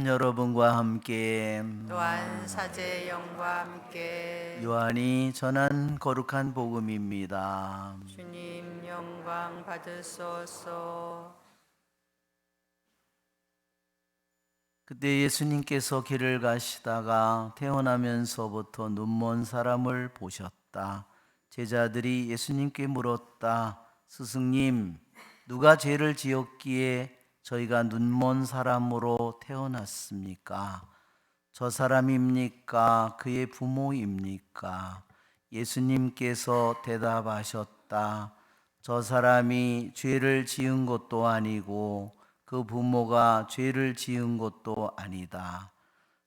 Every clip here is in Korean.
여러분과 함께 또한 사제의 영과 함께 요한이 전한 거룩한 복음입니다. 주님 영광 받으소서. 그때 예수님께서 길을 가시다가 태어나면서부터 눈먼 사람을 보셨다. 제자들이 예수님께 물었다. 스승님, 누가 죄를 지었기에 저희가 눈먼 사람으로 태어났습니까? 저 사람입니까? 그의 부모입니까? 예수님께서 대답하셨다. 저 사람이 죄를 지은 것도 아니고 그 부모가 죄를 지은 것도 아니다.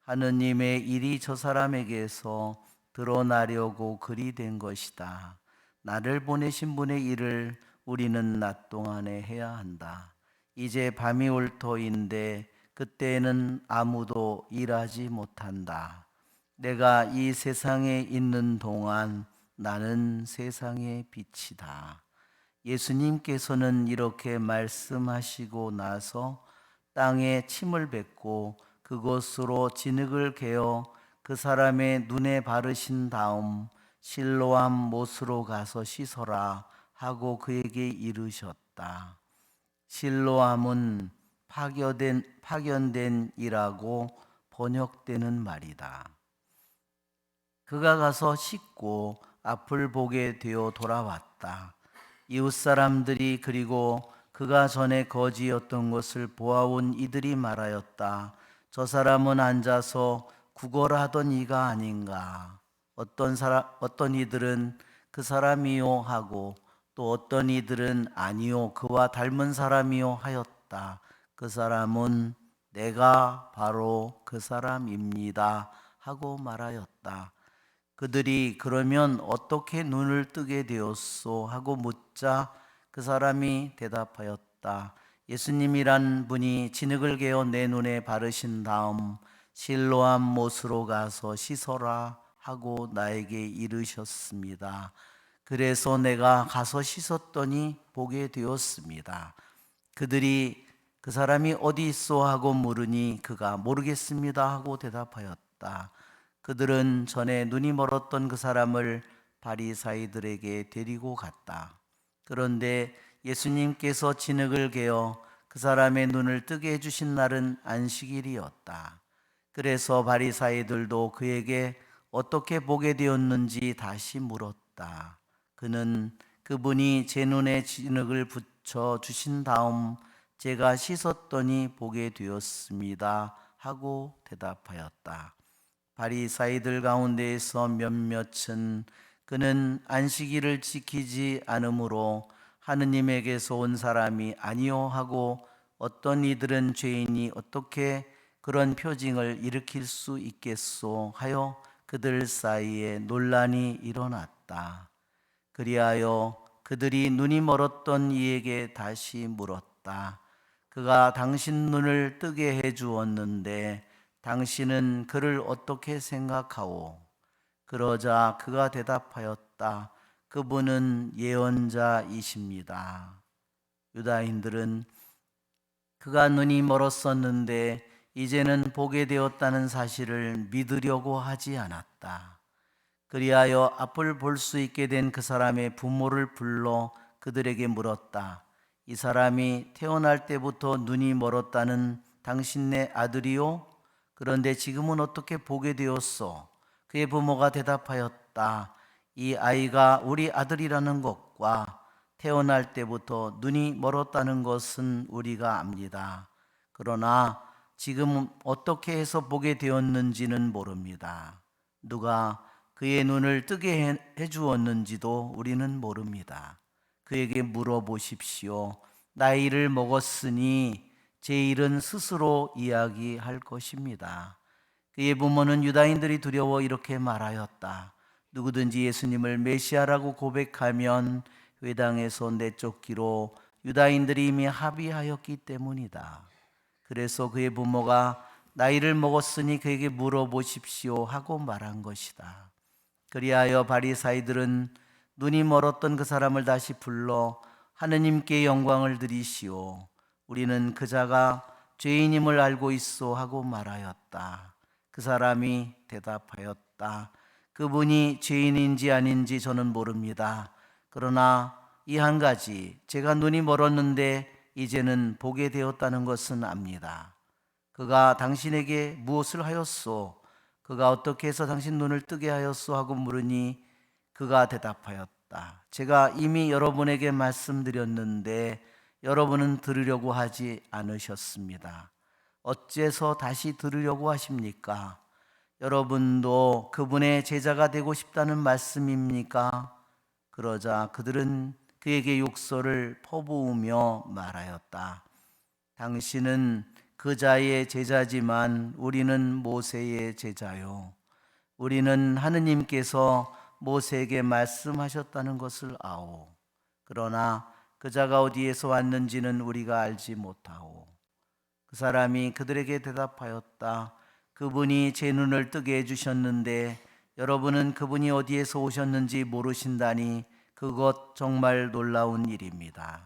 하느님의 일이 저 사람에게서 드러나려고 그리 된 것이다. 나를 보내신 분의 일을 우리는 낮 동안에 해야 한다. 이제 밤이 올 터인데 그때는 아무도 일하지 못한다. 내가 이 세상에 있는 동안 나는 세상의 빛이다. 예수님께서는 이렇게 말씀하시고 나서 땅에 침을 뱉고 그것으로 진흙을 개어 그 사람의 눈에 바르신 다음 실로암 못으로 가서 씻어라 하고 그에게 이르셨다. 실로암은 파견된 이라고 번역되는 말이다. 그가 가서 씻고 앞을 보게 되어 돌아왔다. 이웃 사람들이 그리고 그가 전에 거지였던 것을 보아온 이들이 말하였다. 저 사람은 앉아서 구걸하던 이가 아닌가. 어떤 이들은 그 사람이요 하고 또 어떤 이들은 아니요 그와 닮은 사람이요 하였다. 그 사람은 내가 바로 그 사람입니다 하고 말하였다. 그들이 그러면 어떻게 눈을 뜨게 되었소 하고 묻자 그 사람이 대답하였다. 예수님이란 분이 진흙을 개어 내 눈에 바르신 다음 실로암 못으로 가서 씻어라 하고 나에게 이르셨습니다. 그래서 내가 가서 씻었더니 보게 되었습니다. 그들이 그 사람이 어디 있어 하고 물으니 그가 모르겠습니다 하고 대답하였다. 그들은 전에 눈이 멀었던 그 사람을 바리사이들에게 데리고 갔다. 그런데 예수님께서 진흙을 개어 그 사람의 눈을 뜨게 해주신 날은 안식일이었다. 그래서 바리사이들도 그에게 어떻게 보게 되었는지 다시 물었다. 그는 그분이 제 눈에 진흙을 붙여 주신 다음 제가 씻었더니 보게 되었습니다 하고 대답하였다. 바리사이들 가운데에서 몇몇은 그는 안식일을 지키지 않으므로 하느님에게서 온 사람이 아니요 하고 어떤 이들은 죄인이 어떻게 그런 표징을 일으킬 수 있겠소 하여 그들 사이에 논란이 일어났다. 그리하여 그들이 눈이 멀었던 이에게 다시 물었다. 그가 당신 눈을 뜨게 해 주었는데 당신은 그를 어떻게 생각하오? 그러자 그가 대답하였다. 그분은 예언자이십니다. 유다인들은 그가 눈이 멀었었는데 이제는 보게 되었다는 사실을 믿으려고 하지 않았다. 그리하여 앞을 볼 수 있게 된 그 사람의 부모를 불러 그들에게 물었다. 이 사람이 태어날 때부터 눈이 멀었다는 당신네 아들이요? 그런데 지금은 어떻게 보게 되었소? 그의 부모가 대답하였다. 이 아이가 우리 아들이라는 것과 태어날 때부터 눈이 멀었다는 것은 우리가 압니다. 그러나 지금 어떻게 해서 보게 되었는지는 모릅니다. 누가 그의 눈을 뜨게 해 주었는지도 우리는 모릅니다. 그에게 물어보십시오. 나이를 먹었으니 제 일은 스스로 이야기할 것입니다. 그의 부모는 유다인들이 두려워 이렇게 말하였다. 누구든지 예수님을 메시아라고 고백하면 회당에서 내쫓기로 유다인들이 이미 합의하였기 때문이다. 그래서 그의 부모가 나이를 먹었으니 그에게 물어보십시오 하고 말한 것이다. 그리하여 바리사이들은 눈이 멀었던 그 사람을 다시 불러 하느님께 영광을 드리시오. 우리는 그 자가 죄인임을 알고 있소 하고 말하였다. 그 사람이 대답하였다. 그분이 죄인인지 아닌지 저는 모릅니다. 그러나 이 한 가지, 제가 눈이 멀었는데 이제는 보게 되었다는 것은 압니다. 그가 당신에게 무엇을 하였소? 그가 어떻게 해서 당신 눈을 뜨게 하였소? 하고 물으니 그가 대답하였다. 제가 이미 여러분에게 말씀드렸는데 여러분은 들으려고 하지 않으셨습니다. 어째서 다시 들으려고 하십니까? 여러분도 그분의 제자가 되고 싶다는 말씀입니까? 그러자 그들은 그에게 욕설을 퍼부으며 말하였다. 당신은 그 자의 제자지만 우리는 모세의 제자요. 우리는 하느님께서 모세에게 말씀하셨다는 것을 아오. 그러나 그 자가 어디에서 왔는지는 우리가 알지 못하오. 그 사람이 그들에게 대답하였다. 그분이 제 눈을 뜨게 해주셨는데 여러분은 그분이 어디에서 오셨는지 모르신다니 그것 정말 놀라운 일입니다.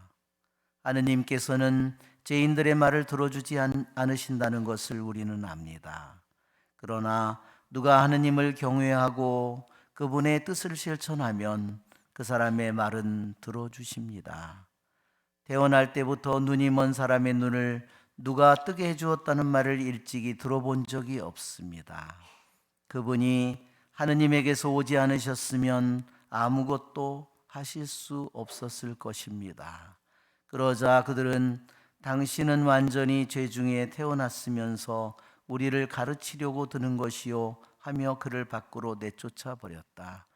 하느님께서는 죄인들의 말을 들어주지 않으신다는 것을 우리는 압니다. 그러나 누가 하느님을 경외하고 그분의 뜻을 실천하면 그 사람의 말은 들어주십니다. 태어날 때부터 눈이 먼 사람의 눈을 누가 뜨게 해주었다는 말을 일찍이 들어본 적이 없습니다. 그분이 하느님에게서 오지 않으셨으면 아무것도 하실 수 없었을 것입니다. 그러자 그들은 당신은 완전히 죄 중에 태어났으면서 우리를 가르치려고 드는 것이요 하며 그를 밖으로 내쫓아 버렸다.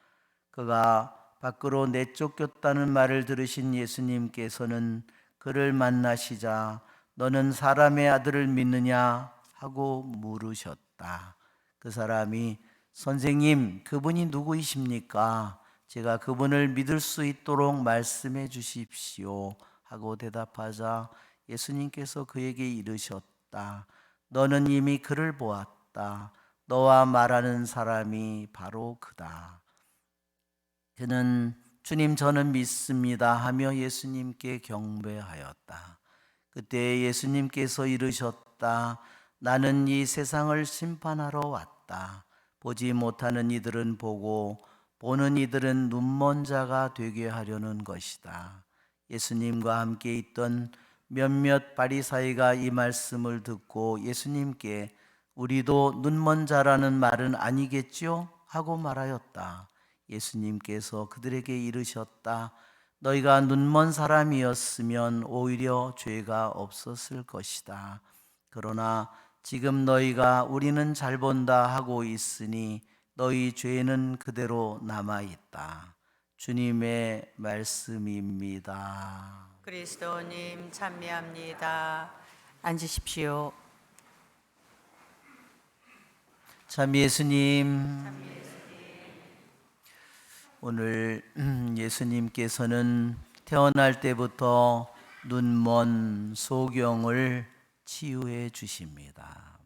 그가 밖으로 내쫓겼다는 말을 들으신 예수님께서는 그를 만나시자 너는 사람의 아들을 믿느냐 하고 물으셨다. 그 사람이 선생님, 그분이 누구이십니까? 제가 그분을 믿을 수 있도록 말씀해 주십시오 하고 대답하자 예수님께서 그에게 이르셨다. 너는 이미 그를 보았다. 너와 말하는 사람이 바로 그다. 그는 주님 저는 믿습니다 하며 예수님께 경배하였다. 그때 예수님께서 이르셨다. 나는 이 세상을 심판하러 왔다. 보지 못하는 이들은 보고 보는 이들은 눈먼 자가 되게 하려는 것이다. 예수님과 함께 있던 몇몇 바리사이가 이 말씀을 듣고 예수님께 우리도 눈먼 자라는 말은 아니겠지요? 하고 말하였다. 예수님께서 그들에게 이르셨다. 너희가 눈먼 사람이었으면 오히려 죄가 없었을 것이다. 그러나 지금 너희가 우리는 잘 본다 하고 있으니 너희 죄는 그대로 남아있다. 주님의 말씀입니다. 그리스도님 찬미합니다. 앉으십시오. 참 예수님, 오늘 예수님께서는 태어날 때부터 눈먼 소경을 치유해 주십니다.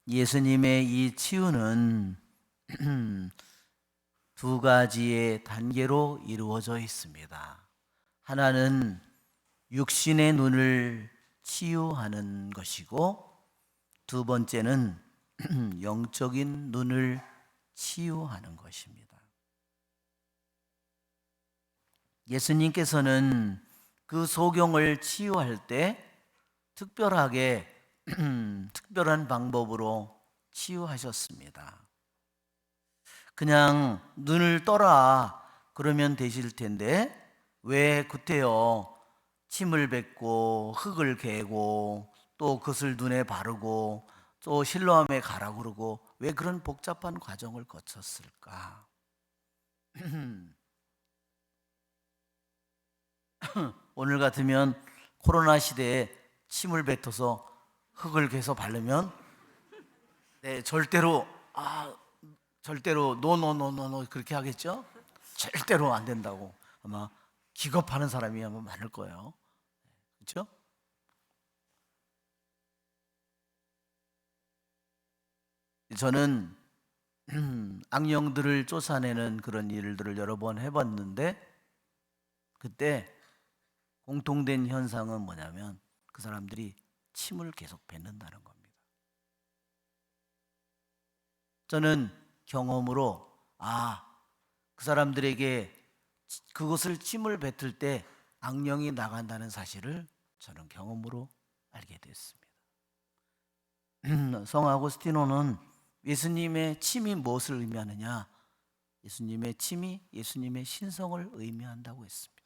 예수님의 이 치유는 두 가지의 단계로 이루어져 있습니다. 하나는 육신의 눈을 치유하는 것이고 두 번째는 영적인 눈을 치유하는 것입니다. 예수님께서는 그 소경을 치유할 때 특별하게 특별한 방법으로 치유하셨습니다. 그냥 눈을 떠라 그러면 되실 텐데 왜 그때요 침을 뱉고 흙을 개고 또 그것을 눈에 바르고 또 실로암에 가라고 그러고 왜 그런 복잡한 과정을 거쳤을까? 오늘 같으면 코로나 시대에 침을 뱉어서 흙을 개서 바르면 절대로 노노노노노 그렇게 하겠죠? 절대로 안 된다고 아마 기겁하는 사람이 아마 많을 거예요. 그렇죠? 저는 악령들을 쫓아내는 그런 일들을 여러 번 해봤는데 그때 공통된 현상은 뭐냐면 그 사람들이 침을 계속 뱉는다는 겁니다. 저는 경험으로 그 사람들에게 그것을 침을 뱉을 때 악령이 나간다는 사실을 저는 경험으로 알게 됐습니다. 성 아고스티노는 예수님의 침이 무엇을 의미하느냐? 예수님의 침이 예수님의 신성을 의미한다고 했습니다.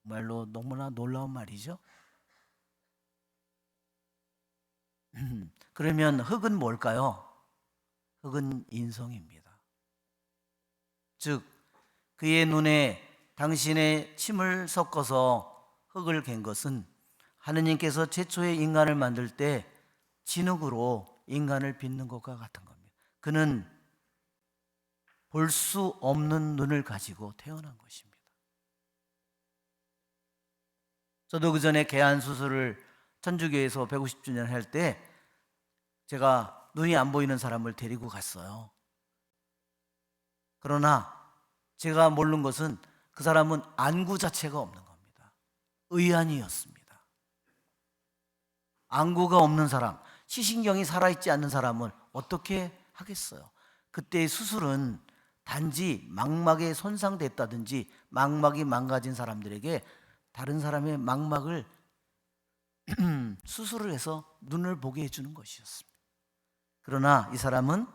정말로 너무나 놀라운 말이죠. 그러면 흙은 뭘까요? 흙은 인성입니다. 즉 그의 눈에 당신의 침을 섞어서 흙을 갠 것은 하느님께서 최초의 인간을 만들 때 진흙으로 인간을 빚는 것과 같은 겁니다. 그는 볼 수 없는 눈을 가지고 태어난 것입니다. 저도 그 전에 개안 수술을 천주교에서 150주년 할 때 제가 눈이 안 보이는 사람을 데리고 갔어요. 그러나 제가 모르는 것은 그 사람은 안구 자체가 없는 겁니다. 의안이었습니다. 안구가 없는 사람, 시신경이 살아있지 않는 사람을 어떻게 하겠어요? 그때의 수술은 단지 망막에 손상됐다든지 망막이 망가진 사람들에게 다른 사람의 망막을 수술을 해서 눈을 보게 해주는 것이었습니다. 그러나 이 사람은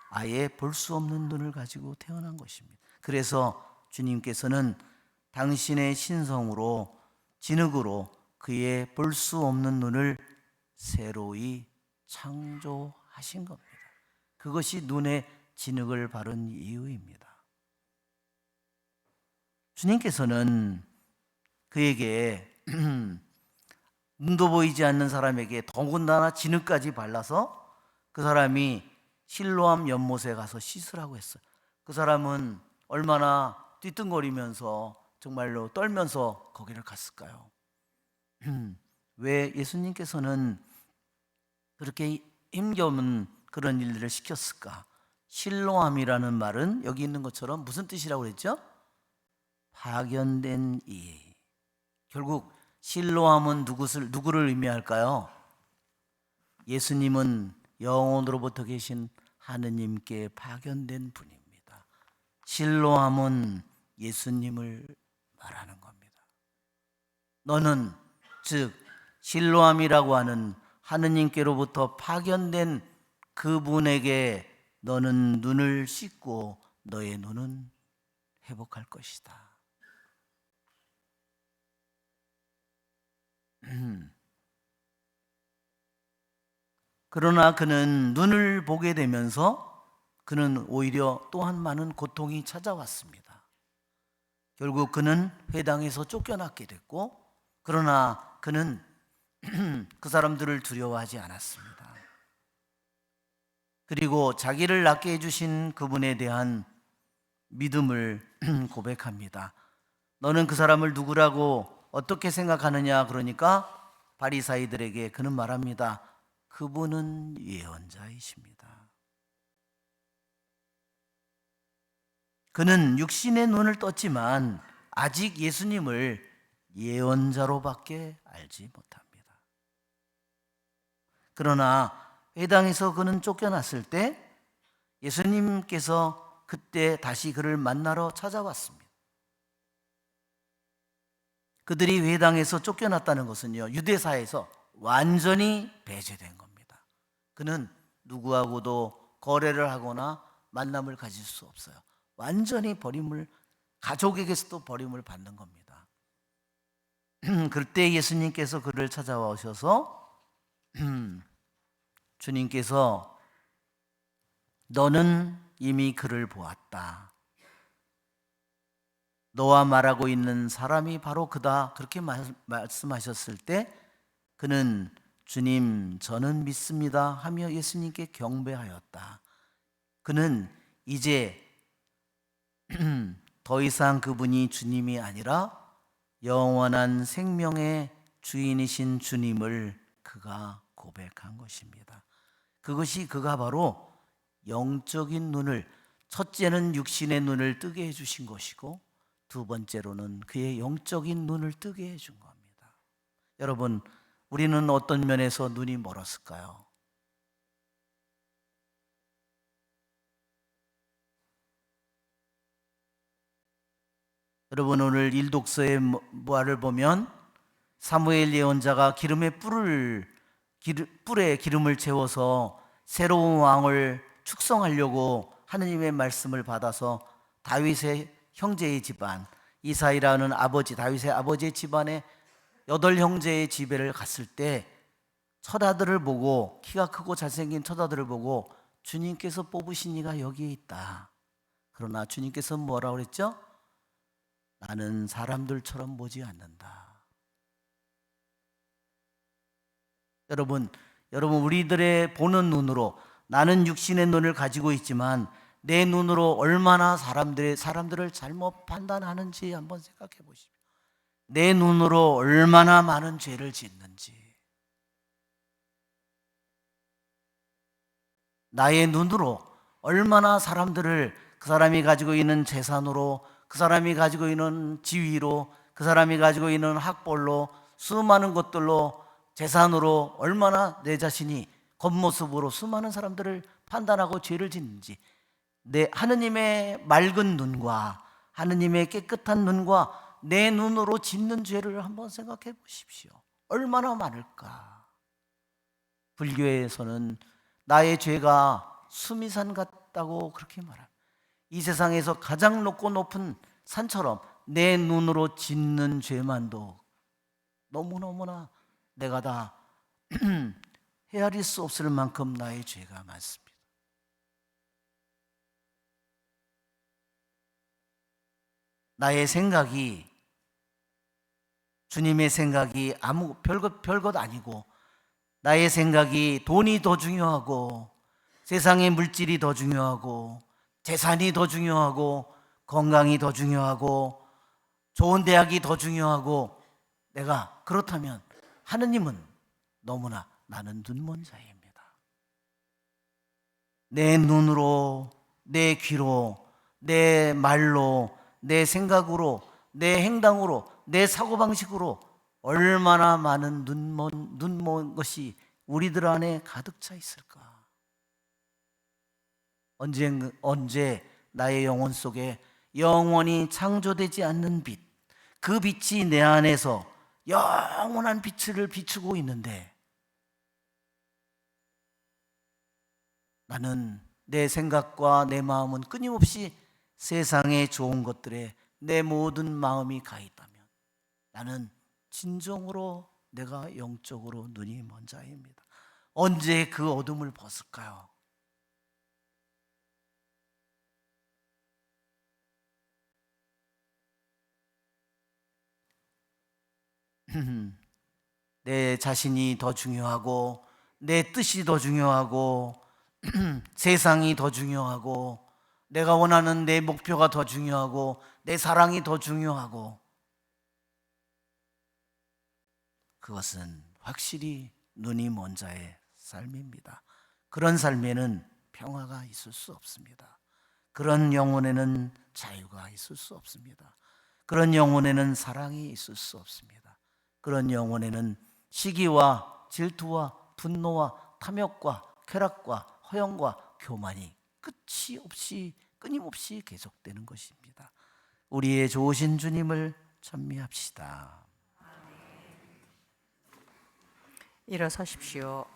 아예 볼 수 없는 눈을 가지고 태어난 것입니다. 그래서 주님께서는 당신의 신성으로 진흙으로 그의 볼 수 없는 눈을 새로이 창조하신 겁니다. 그것이 눈에 진흙을 바른 이유입니다. 주님께서는 그에게 눈도 보이지 않는 사람에게 더군다나 진흙까지 발라서 그 사람이 실로암 연못에 가서 씻으라고 했어요. 그 사람은 얼마나 뒤뚱거리면서 정말로 떨면서 거기를 갔을까요? 왜 예수님께서는 그렇게 힘겨운 그런 일들을 시켰을까? 실로암이라는 말은 여기 있는 것처럼 무슨 뜻이라고 그랬죠? 파견된 이. 결국 실로암은 누구를 의미할까요? 예수님은 영원으로부터 계신 하느님께 파견된 분입니다. 실로암은 예수님을 말하는 겁니다. 너는 즉 실로암이라고 하는 하느님께로부터 파견된 그분에게 너는 눈을 씻고 너의 눈은 회복할 것이다. 그러나 그는 눈을 보게 되면서 그는 오히려 또한 많은 고통이 찾아왔습니다. 결국 그는 회당에서 쫓겨나게 됐고, 그러나 그는 그 사람들을 두려워하지 않았습니다. 그리고 자기를 낫게 해주신 그분에 대한 믿음을 고백합니다. 너는 그 사람을 누구라고 어떻게 생각하느냐? 그러니까 바리사이들에게 그는 말합니다. 그분은 예언자이십니다. 그는 육신의 눈을 떴지만 아직 예수님을 예언자로밖에 알지 못합니다. 그러나 회당에서 그는 쫓겨났을 때 예수님께서 그때 다시 그를 만나러 찾아왔습니다. 그들이 회당에서 쫓겨났다는 것은요, 유대사에서 완전히 배제된 겁니다. 그는 누구하고도 거래를 하거나 만남을 가질 수 없어요. 완전히 가족에게서도 버림을 받는 겁니다. 그때 예수님께서 그를 찾아와 오셔서 주님께서 너는 이미 그를 보았다. 너와 말하고 있는 사람이 바로 그다. 그렇게 말씀하셨을 때 그는 주님 저는 믿습니다 하며 예수님께 경배하였다. 그는 이제 더 이상 그분이 주님이 아니라 영원한 생명의 주인이신 주님을 그가 고백한 것입니다. 그것이 그가 바로 영적인 눈을 첫째는 육신의 눈을 뜨게 해주신 것이고 두 번째로는 그의 영적인 눈을 뜨게 해준 겁니다. 여러분, 우리는 어떤 면에서 눈이 멀었을까요? 여러분, 오늘 일독서의 모아를 보면 사무엘 예언자가 뿔에 기름을 채워서 새로운 왕을 축성하려고 하느님의 말씀을 받아서 다윗의 형제의 집안, 이사이라는 아버지, 다윗의 아버지의 집안에 8형제의 집에를 갔을 때 처자들을 보고, 키가 크고 잘생긴 처자들을 보고 주님께서 뽑으신 이가 여기에 있다. 그러나 주님께서 뭐라고 그랬죠? 나는 사람들처럼 보지 않는다. 여러분 우리들의 보는 눈으로, 나는 육신의 눈을 가지고 있지만 내 눈으로 얼마나 사람들을 잘못 판단하는지 한번 생각해 보십시오. 내 눈으로 얼마나 많은 죄를 짓는지. 나의 눈으로 얼마나 사람들을 그 사람이 가지고 있는 재산으로, 그 사람이 가지고 있는 지위로, 그 사람이 가지고 있는 학벌로, 수많은 것들로, 재산으로 얼마나 내 자신이 겉모습으로 수많은 사람들을 판단하고 죄를 짓는지, 내 하느님의 맑은 눈과 하느님의 깨끗한 눈과 내 눈으로 짓는 죄를 한번 생각해 보십시오. 얼마나 많을까? 불교에서는 나의 죄가 수미산 같다고 그렇게 말합니다. 이 세상에서 가장 높고 높은 산처럼 내 눈으로 짓는 죄만도 너무너무나 내가 다 헤아릴 수 없을 만큼 나의 죄가 많습니다. 나의 생각이, 주님의 생각이 별것 아니고, 나의 생각이 돈이 더 중요하고, 세상의 물질이 더 중요하고, 재산이 더 중요하고, 건강이 더 중요하고, 좋은 대학이 더 중요하고, 내가 그렇다면 하느님은 너무나 나는 눈먼 자입니다. 내 눈으로, 내 귀로, 내 말로, 내 생각으로, 내 행동으로, 내 사고방식으로 얼마나 많은 눈먼 것이 우리들 안에 가득 차 있을까? 언제 나의 영혼 속에 영원히 창조되지 않는 빛, 그 빛이 내 안에서 영원한 빛을 비추고 있는데, 나는 내 생각과 내 마음은 끊임없이 세상의 좋은 것들에 내 모든 마음이 가 있다면 나는 진정으로 내가 영적으로 눈이 먼 자입니다. 언제 그 어둠을 벗을까요? 내 자신이 더 중요하고, 내 뜻이 더 중요하고, 세상이 더 중요하고, 내가 원하는 내 목표가 더 중요하고, 내 사랑이 더 중요하고, 그것은 확실히 눈이 먼 자의 삶입니다. 그런 삶에는 평화가 있을 수 없습니다. 그런 영혼에는 자유가 있을 수 없습니다. 그런 영혼에는 사랑이 있을 수 없습니다. 그런 영혼에는 시기와 질투와 분노와 탐욕과 쾌락과 허영과 교만이 끊임없이 계속되는 것입니다. 우리의 좋으신 주님을 찬미합시다. 일어서십시오.